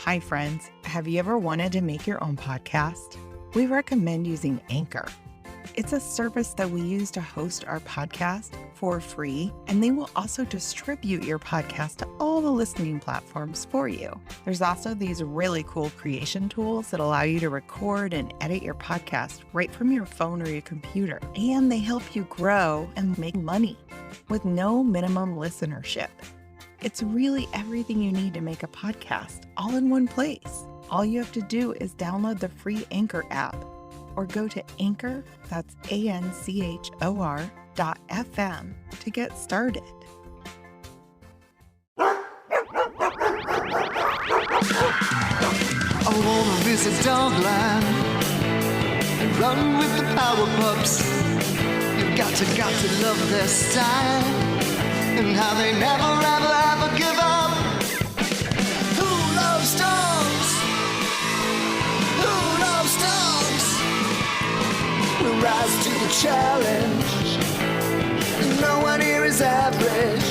Hi, friends. Have you ever wanted to make your own podcast? We recommend using Anchor. It's a service that we use to host our podcast for free, and they will also distribute your podcast to all the listening platforms for you. There's also these really cool creation tools that allow you to record and edit your podcast right from your phone or your computer, and they help you grow and make money with no minimum listenership. It's really everything you need to make a podcast, all in one place. All you have to do is download the free Anchor app or go to Anchor, that's ANCHOR.FM to get started. I wanna visit Dogland and run with the power pups. You've got to love their style and how they never ever give up. Who loves dogs? Who loves dogs? We'll rise to the challenge. No one here is average.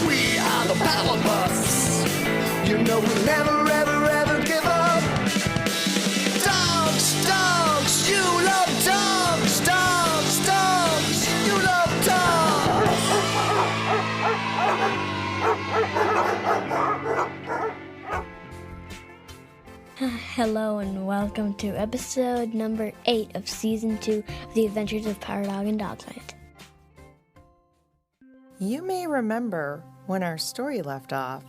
We are the power pups. You know we'll never ever give up. Dogs, dogs, you love dogs. Dogs, dogs, you love dogs. Hello and welcome to episode number 8 of season 2 of The Adventures of Power Dog and Dogland. You may remember when our story left off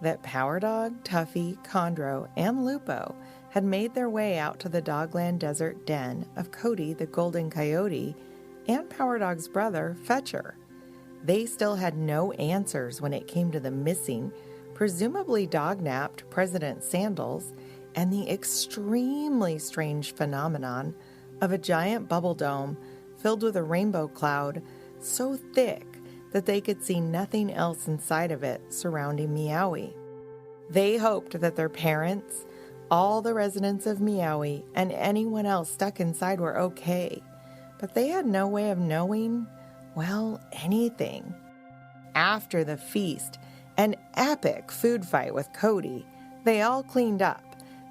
that Power Dog, Tuffy, Chondro, and Lupo had made their way out to the Dogland desert den of Cody the Golden Coyote and Power Dog's brother, Fetcher. They still had no answers when it came to the missing, presumably dog-napped President Sandals and the extremely strange phenomenon of a giant bubble dome filled with a rainbow cloud so thick that they could see nothing else inside of it surrounding Meowie. They hoped that their parents, all the residents of Meowie, and anyone else stuck inside were okay, but they had no way of knowing, well, anything. After the feast, an epic food fight with Cody, they all cleaned up.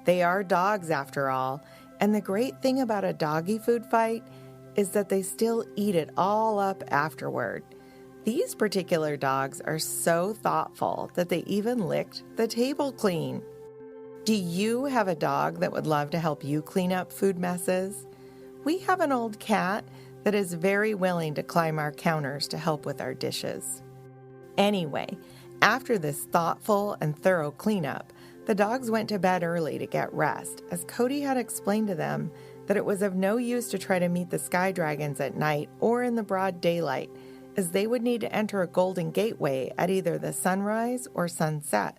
They are dogs after all, and the great thing about a doggy food fight is that they still eat it all up afterward. These particular dogs are so thoughtful that they even licked the table clean. Do you have a dog that would love to help you clean up food messes? We have an old cat that is very willing to climb our counters to help with our dishes. Anyway, after this thoughtful and thorough cleanup, the dogs went to bed early to get rest, as Cody had explained to them that it was of no use to try to meet the sky dragons at night or in the broad daylight, as they would need to enter a golden gateway at either the sunrise or sunset.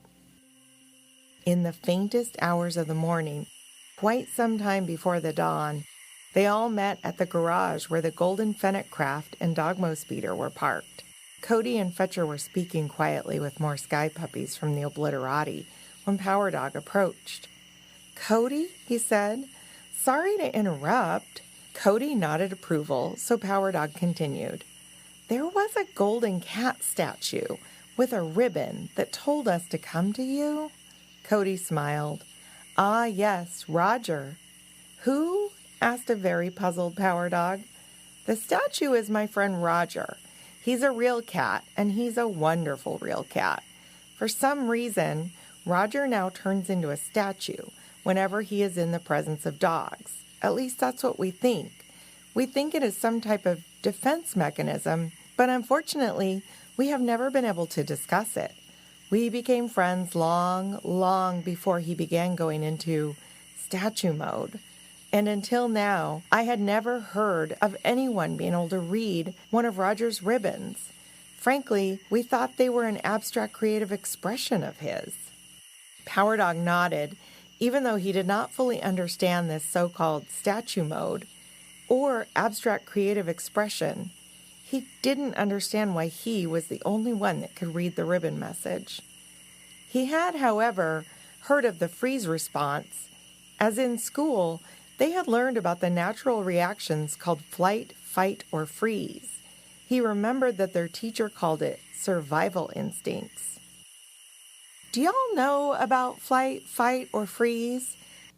In the faintest hours of the morning, quite some time before the dawn, they all met at the garage where the golden fennec craft and Dogmo speeder were parked. Cody and Fetcher were speaking quietly with more sky puppies from the obliterati when Power Dog approached. "Cody," he said, "sorry to interrupt." Cody nodded approval, so Power Dog continued. "There was a golden cat statue with a ribbon that told us to come to you." Cody smiled. "Ah, yes, Roger." "Who?" asked a very puzzled Power Dog. "The statue is my friend Roger. He's a real cat, and he's a wonderful real cat. For some reason, Roger now turns into a statue whenever he is in the presence of dogs. At least that's what we think. We think it is some type of defense mechanism, but unfortunately, we have never been able to discuss it. We became friends long before he began going into statue mode. And until now, I had never heard of anyone being able to read one of Roger's ribbons. Frankly, we thought they were an abstract creative expression of his." Power Dog nodded, even though he did not fully understand this so-called statue mode or abstract creative expression. He didn't understand why he was the only one that could read the ribbon message. He had, however, heard of the freeze response, as in school, they had learned about the natural reactions called flight, fight, or freeze. He remembered that their teacher called it survival instincts. Do y'all know about flight, fight, or freeze?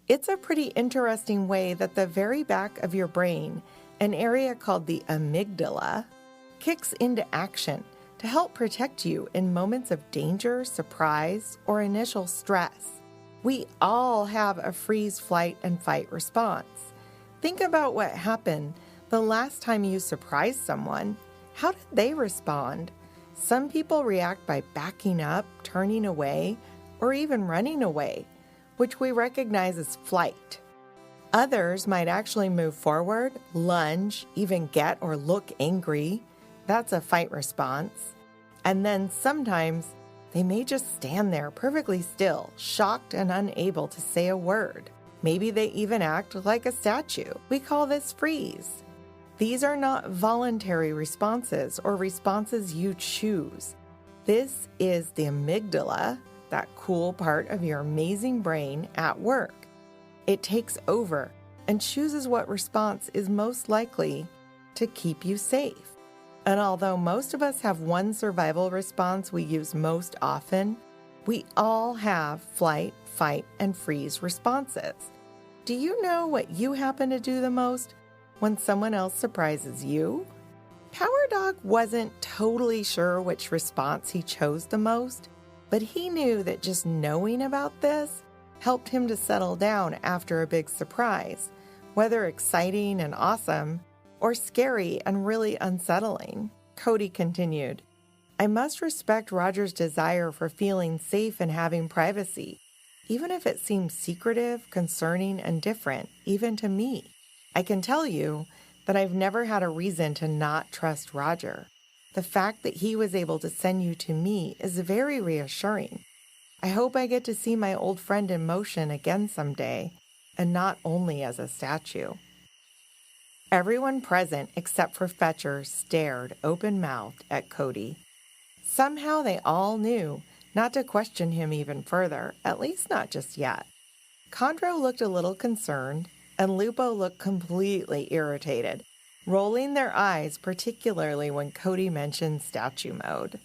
It's a pretty interesting way that the very back of your brain, an area called the amygdala, kicks into action to help protect you in moments of danger, surprise, or initial stress. We all have a freeze, flight, and fight response. Think about what happened the last time you surprised someone. How did they respond? Some people react by backing up, turning away, or even running away, which we recognize as flight. Others might actually move forward, lunge, even get or look angry. That's a fight response. And then sometimes they may just stand there perfectly still, shocked and unable to say a word. Maybe they even act like a statue. We call this freeze. These are not voluntary responses or responses you choose. This is the amygdala, that cool part of your amazing brain at work. It takes over and chooses what response is most likely to keep you safe. And although most of us have one survival response we use most often, we all have flight, fight, and freeze responses. Do you know what you happen to do the most when someone else surprises you? Power Dog wasn't totally sure which response he chose the most, but he knew that just knowing about this helped him to settle down after a big surprise, whether exciting and awesome or scary and really unsettling. Cody continued, I must respect Roger's desire for feeling safe and having privacy, even if it seems secretive, concerning, and different, even to me. I can tell you that I've never had a reason to not trust Roger. The fact that he was able to send you to me is very reassuring. I hope I get to see my old friend in motion again someday, and not only as a statue. Everyone present except for Fetcher stared open-mouthed at Cody. Somehow they all knew not to question him even further, at least not just yet. Condro looked a little concerned, and Lupo looked completely irritated, rolling their eyes particularly when Cody mentioned statue mode.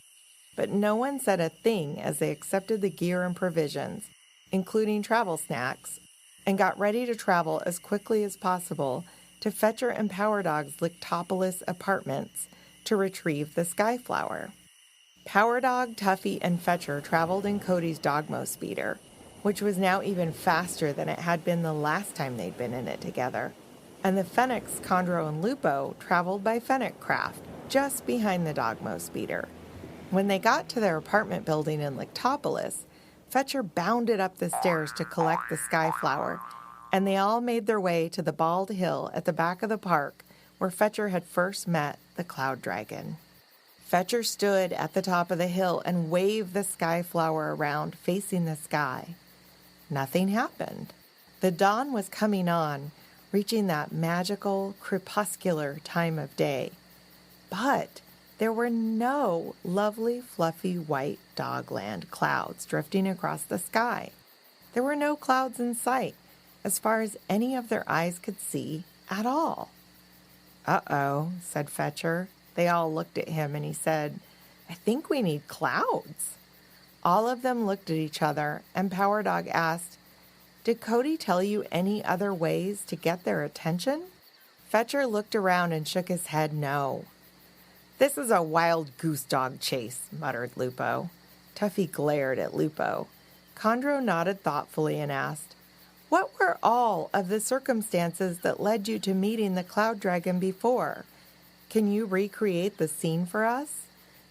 But no one said a thing as they accepted the gear and provisions, including travel snacks, and got ready to travel as quickly as possible to Fetcher and Power Dog's Lictopolis apartments to retrieve the Skyflower. Power Dog, Tuffy, and Fetcher traveled in Cody's Dogmo speeder, which was now even faster than it had been the last time they'd been in it together, and the Fennecs, Condro, and Lupo traveled by Fennec craft, just behind the Dogmo speeder. When they got to their apartment building in Lictopolis, Fetcher bounded up the stairs to collect the Skyflower, and they all made their way to the bald hill at the back of the park where Fetcher had first met the Cloud Dragon. Fetcher stood at the top of the hill and waved the Skyflower around, facing the sky. Nothing happened. The dawn was coming on, reaching that magical, crepuscular time of day. But there were no lovely, fluffy, white Dogland clouds drifting across the sky. There were no clouds in sight, as far as any of their eyes could see at all. Uh-oh, said Fetcher. They all looked at him and he said, I think we need clouds. All of them looked at each other and Power Dog asked, Did Cody tell you any other ways to get their attention? Fetcher looked around and shook his head no. This is a wild goose dog chase, muttered Lupo. Tuffy glared at Lupo. Condro nodded thoughtfully and asked, What were all of the circumstances that led you to meeting the Cloud Dragon before? Can you recreate the scene for us?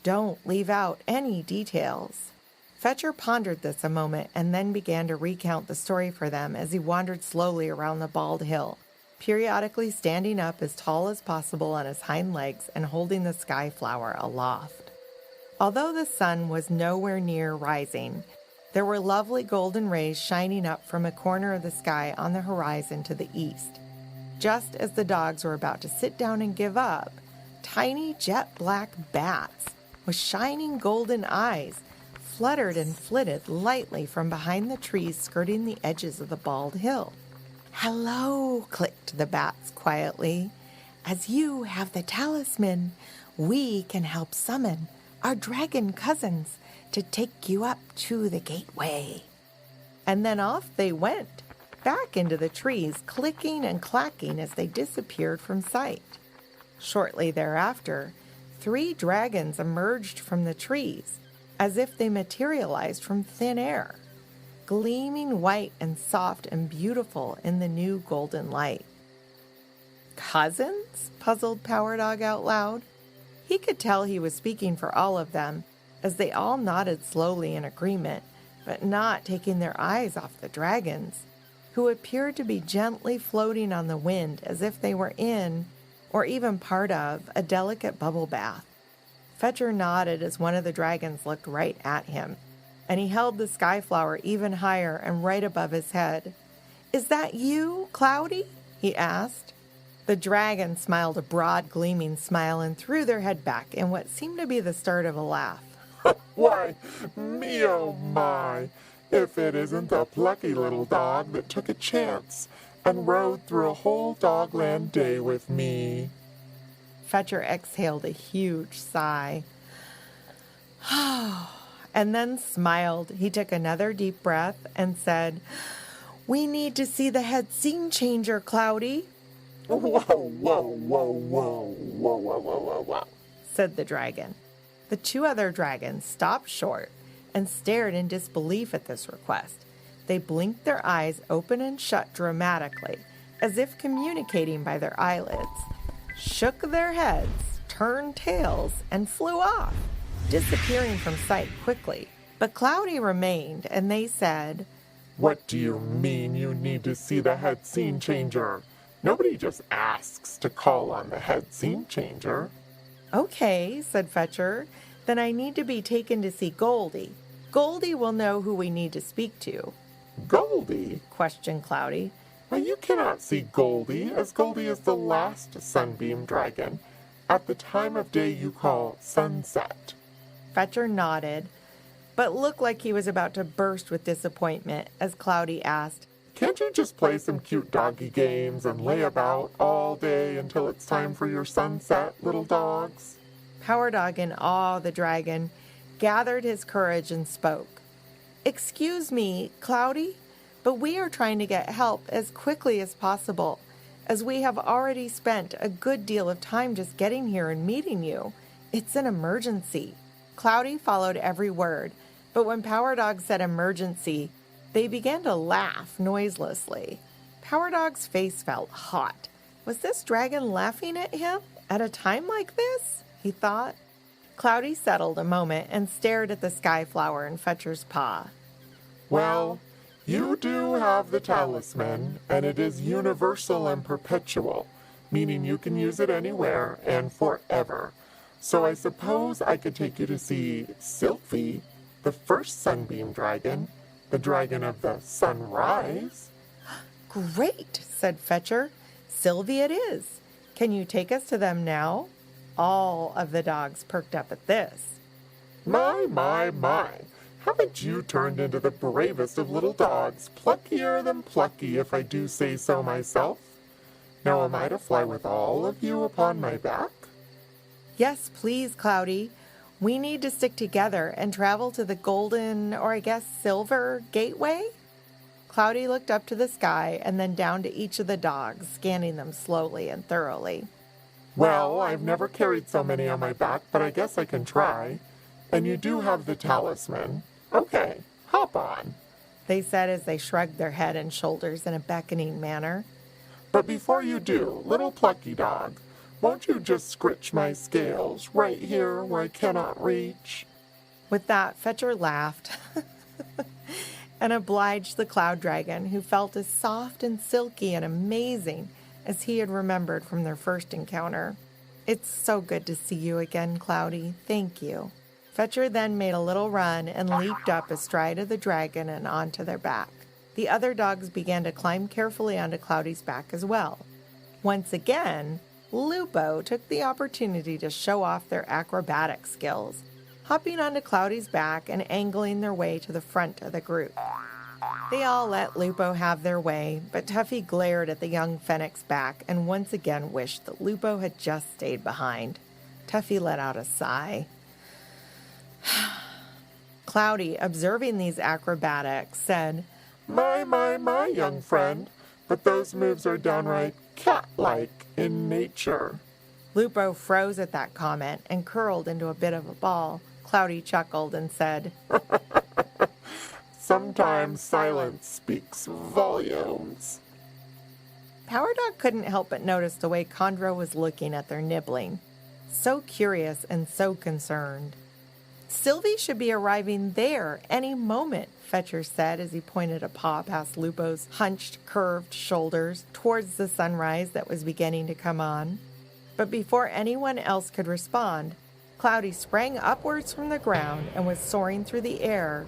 Don't leave out any details. Fetcher pondered this a moment and then began to recount the story for them as he wandered slowly around the bald hill, periodically standing up as tall as possible on his hind legs and holding the Skyflower aloft. Although the sun was nowhere near rising, there were lovely golden rays shining up from a corner of the sky on the horizon to the east. Just as the dogs were about to sit down and give up, tiny jet-black bats with shining golden eyes fluttered and flitted lightly from behind the trees skirting the edges of the bald hill. Hello, clicked the bats quietly. As you have the talisman, we can help summon our dragon cousins to take you up to the gateway." And then off they went, back into the trees, clicking and clacking as they disappeared from sight. Shortly thereafter, 3 dragons emerged from the trees, as if they materialized from thin air, gleaming white and soft and beautiful in the new golden light. "Cousins?" puzzled Power Dog out loud. He could tell he was speaking for all of them, as they all nodded slowly in agreement, but not taking their eyes off the dragons, who appeared to be gently floating on the wind as if they were in, or even part of, a delicate bubble bath. Fetcher nodded as one of the dragons looked right at him, and he held the skyflower even higher and right above his head. "Is that you, Cloudy?" he asked. The dragon smiled a broad, gleaming smile and threw their head back in what seemed to be the start of a laugh. "Why, me oh my, if it isn't the plucky little dog that took a chance and rode through a whole Dogland day with me." Fetcher exhaled a huge sigh, and then smiled. He took another deep breath and said, "We need to see the head scene changer, Cloudy," "Whoa, whoa, whoa, whoa, whoa, whoa, whoa, whoa, whoa," said the dragon. The 2 other dragons stopped short and stared in disbelief at this request. They blinked their eyes open and shut dramatically, as if communicating by their eyelids, shook their heads, turned tails, and flew off, disappearing from sight quickly. But Cloudy remained, and they said, "What do you mean you need to see the head scene changer? Nobody just asks to call on the head scene changer." "Okay," said Fetcher, "then I need to be taken to see Goldie. Goldie will know who we need to speak to." "Goldie?" questioned Cloudy. "Why, you cannot see Goldie, as Goldie is the last sunbeam dragon, at the time of day you call sunset." Fetcher nodded, but looked like he was about to burst with disappointment as Cloudy asked, "Can't you just play some cute doggy games and lay about all day until it's time for your sunset, little dogs?" Power Dog, in awe of the dragon, gathered his courage and spoke. "Excuse me, Cloudy, but we are trying to get help as quickly as possible, as we have already spent a good deal of time just getting here and meeting you. It's an emergency." Cloudy followed every word, but when Power Dog said emergency, they began to laugh noiselessly. Power Dog's face felt hot. Was this dragon laughing at him at a time like this? He thought. Cloudy settled a moment and stared at the skyflower in Fetcher's paw. "Well, you do have the talisman, and it is universal and perpetual, meaning you can use it anywhere and forever. So I suppose I could take you to see Sylphie, the first sunbeam dragon, the dragon of the sunrise." "Great," said Fetcher. "Sylvie it is. Can you take us to them now?" All of the dogs perked up at this. My, haven't you turned into the bravest of little dogs, pluckier than plucky if I do say so myself? Now am I to fly with all of you upon my back?" "Yes, please, Cloudy. We need to stick together and travel to the golden, or I guess silver, gateway?" Cloudy looked up to the sky and then down to each of the dogs, scanning them slowly and thoroughly. "Well, I've never carried so many on my back, but I guess I can try. And you do have the talisman. Okay, hop on," they said as they shrugged their head and shoulders in a beckoning manner. "But before you do, little plucky dog, won't you just scritch my scales right here where I cannot reach?" With that, Fetcher laughed and obliged the cloud dragon, who felt as soft and silky and amazing as he had remembered from their first encounter. "It's so good to see you again, Cloudy. Thank you." Fetcher then made a little run and leaped up astride of the dragon and onto their back. The other dogs began to climb carefully onto Cloudy's back as well. Once again, Lupo took the opportunity to show off their acrobatic skills, hopping onto Cloudy's back and angling their way to the front of the group. They all let Lupo have their way, but Tuffy glared at the young Fennec's back and once again wished that Lupo had just stayed behind. Tuffy let out a sigh. Cloudy, observing these acrobatics, said, My, young friend, but those moves are downright cat-like in nature. Lupo froze at that comment and curled into a bit of a ball. Cloudy chuckled and said, Sometimes silence speaks volumes. Power Dog couldn't help but notice the way Condro was looking at their nibbling. So curious and so concerned. Sylvie should be arriving there any moment, Fetcher said as he pointed a paw past Lupo's hunched, curved shoulders towards the sunrise that was beginning to come on. But before anyone else could respond, Cloudy sprang upwards from the ground and was soaring through the air,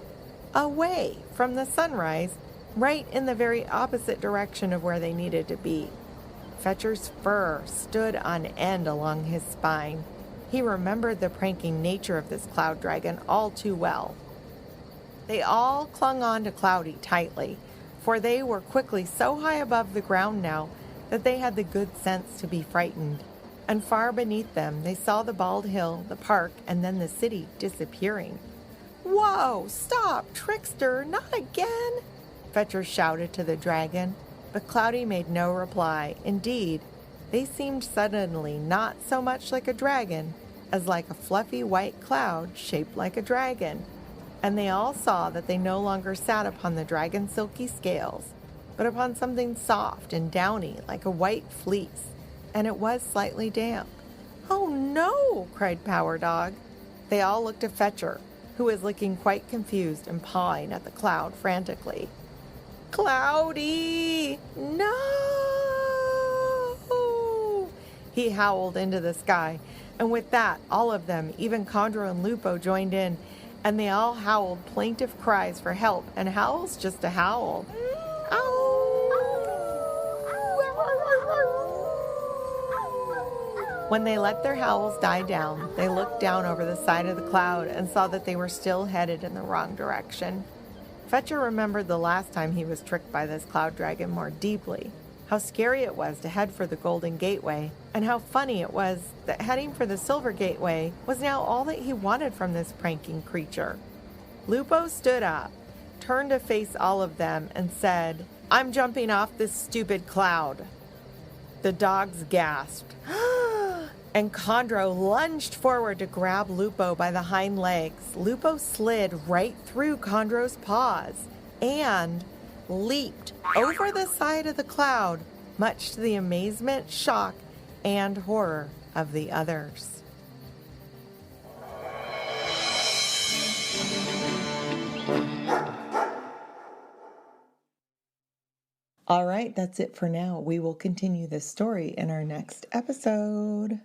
away from the sunrise, right in the very opposite direction of where they needed to be. Fetcher's fur stood on end along his spine. He remembered the pranking nature of this cloud dragon all too well. They all clung on to Cloudy tightly, for they were quickly so high above the ground now that they had the good sense to be frightened. And far beneath them, they saw the bald hill, the park, and then the city disappearing. "Whoa! Stop, trickster! Not again!" Fetcher shouted to the dragon, but Cloudy made no reply. Indeed, they seemed suddenly not so much like a dragon as like a fluffy white cloud shaped like a dragon. And they all saw that they no longer sat upon the dragon's silky scales, but upon something soft and downy like a white fleece, and it was slightly damp. "Oh no!" cried Power Dog. They all looked at Fetcher, who was looking quite confused and pawing at the cloud frantically. "Cloudy! No!" He howled into the sky, and with that, all of them, even Condro and Lupo, joined in, and they all howled plaintive cries for help, and howls just a howl. When they let their howls die down, they looked down over the side of the cloud and saw that they were still headed in the wrong direction. Fetcher remembered the last time he was tricked by this cloud dragon more deeply, how scary it was to head for the Golden Gateway, and how funny it was that heading for the Silver Gateway was now all that he wanted from this pranking creature. Lupo stood up, turned to face all of them, and said, "I'm jumping off this stupid cloud." The dogs gasped, and Condro lunged forward to grab Lupo by the hind legs. Lupo slid right through Condro's paws and leaped over the side of the cloud, much to the amazement, shock, and horror of the others. All right, that's it for now. We will continue this story in our next episode.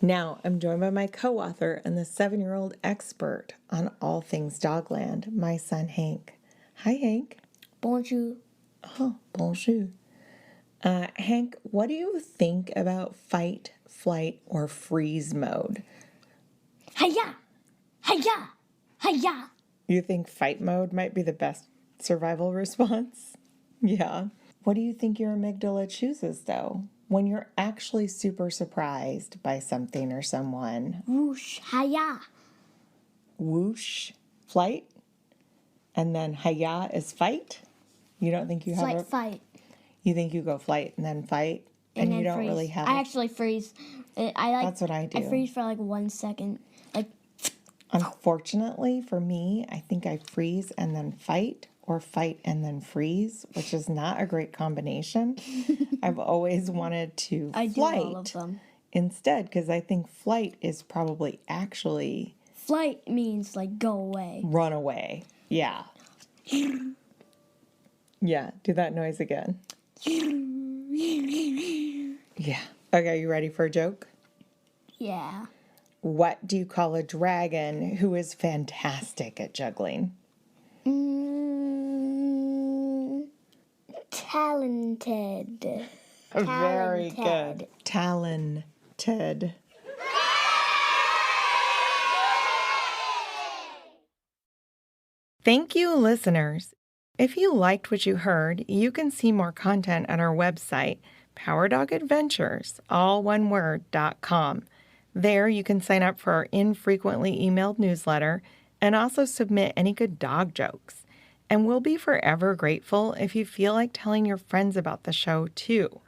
Now, I'm joined by my co-author and the 7-year-old expert on all things Dogland, my son Hank. Hi, Hank. Bonjour. Oh, bonjour. Hank, what do you think about fight, flight, or freeze mode? Hi-ya! Hi-ya! Hi-ya! You think fight mode might be the best survival response? Yeah. What do you think your amygdala chooses, though, when you're actually super surprised by something or someone? Whoosh! Hi-ya! Whoosh, flight, and then hi-ya is fight? You don't think you have Flight, fight. You think you go flight and then fight, and you don't freeze. really have I actually freeze. That's what I do. I freeze for like 1 second. Unfortunately for me, I think I freeze and then fight, or fight and then freeze, which is not a great combination. I've always wanted to flight do all of them instead, because I think flight is probably actually... Flight means like go away. Run away. Yeah. Yeah, do that noise again. Yeah. Okay, you ready for a joke? Yeah. What do you call a dragon who is fantastic at juggling? Talented. Very good. Talented. Thank you, listeners. If you liked what you heard, you can see more content at our website, PowerDogAdventures, all one word, .com. There you can sign up for our infrequently emailed newsletter and also submit any good dog jokes. And we'll be forever grateful if you feel like telling your friends about the show too.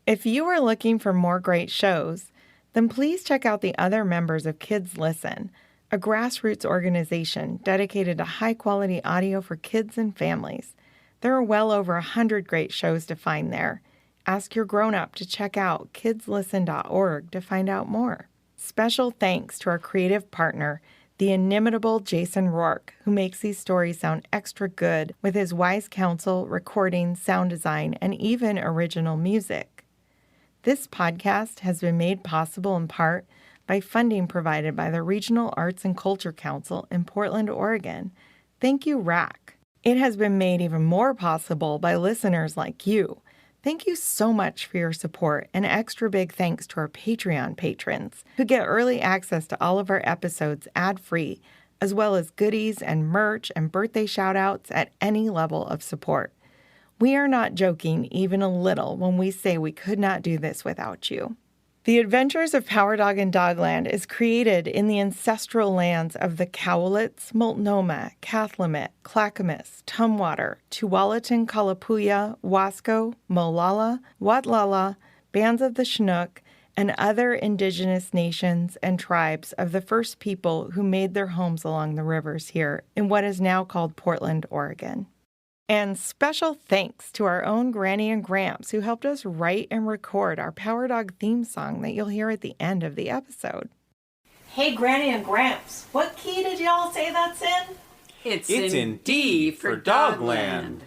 If you are looking for more great shows, then please check out the other members of Kids Listen, a grassroots organization dedicated to high-quality audio for kids and families. There are well over 100 great shows to find there. Ask your grown-up to check out kidslisten.org to find out more. Special thanks to our creative partner, the inimitable Jason Rourke, who makes these stories sound extra good with his wise counsel, recording, sound design, and even original music. This podcast has been made possible in part by funding provided by the Regional Arts and Culture Council in Portland, Oregon. Thank you, RAC. It has been made even more possible by listeners like you. Thank you so much for your support, and extra big thanks to our Patreon patrons who get early access to all of our episodes ad-free, as well as goodies and merch and birthday shout-outs at any level of support. We are not joking even a little when we say we could not do this without you. The Adventures of Power Dog and Dogland is created in the ancestral lands of the Cowlitz, Multnomah, Cathlamet, Clackamas, Tumwater, Tualatin, Kalapuya, Wasco, Molalla, Watlala, bands of the Chinook, and other indigenous nations and tribes of the first people who made their homes along the rivers here in what is now called Portland, Oregon. And special thanks to our own Granny and Gramps, who helped us write and record our Power Dog theme song that you'll hear at the end of the episode. Hey, Granny and Gramps, what key did y'all say that's in? It's in D for Dogland.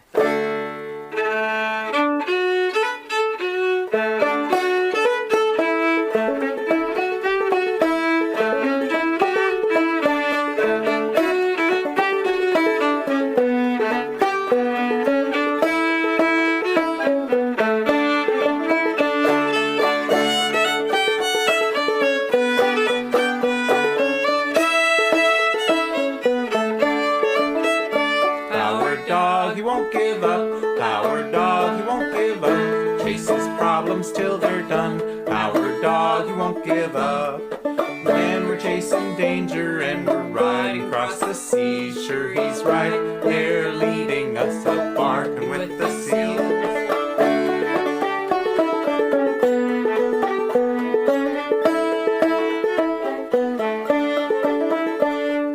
Till they're done. Power dog, he won't give up. When we're chasing danger and we're riding across the seas, sure he's right there leading us up, barking with the seals.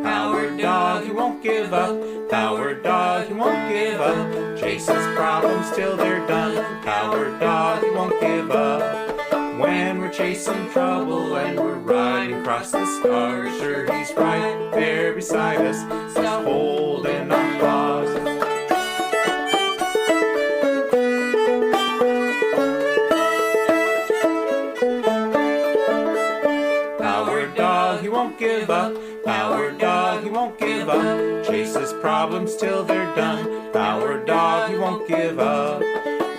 Power dog, he won't give up. Power dog, he won't give up. Chases problems till they're done. Power dog, he won't give up. When we're chasing trouble and we're riding across the stars, sure he's right there beside us, just holding our paws. Power dog, he won't give up. Power dog, he won't give up. Chases problems till they're done. Power dog, he won't give up.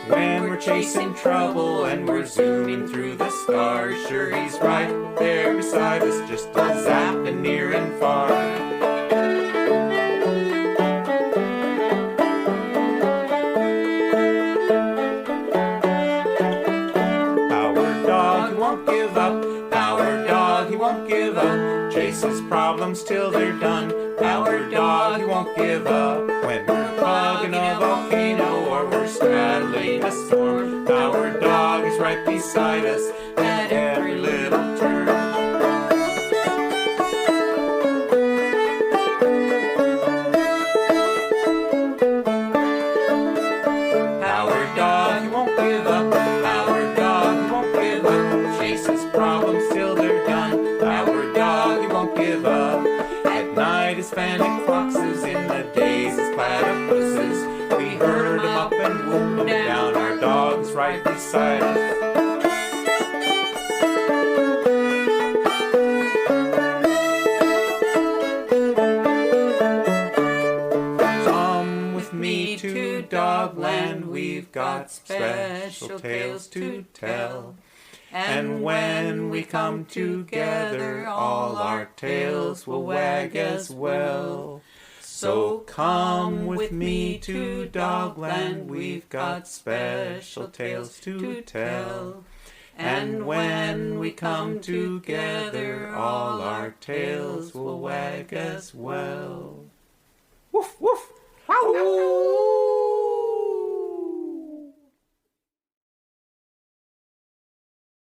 When we're chasing trouble and we're zooming through the stars, sure he's right there beside us, just a zapping near and far. Power dog, he won't give up. Power dog, he won't give up. Chases problems till they're done. Power dog, he won't give up. When we're bugging a volcano or we're straddling a storm, Power dog is right beside us at every little turn. Power dog, he won't give up. Power dog, he won't give up. Chases problems till they're done. Power dog, he won't give up. At night his panic foxes, in the days his platypuses. We herd him up and whoop him down. Our dog's right beside us. Come with me to Dogland, we've got special tales to tell. And when we come together, all our tails will wag as well. So come with me to Dogland, we've got special tales to tell. And when we come together, all our tails will wag as well. Woof, woof, howl!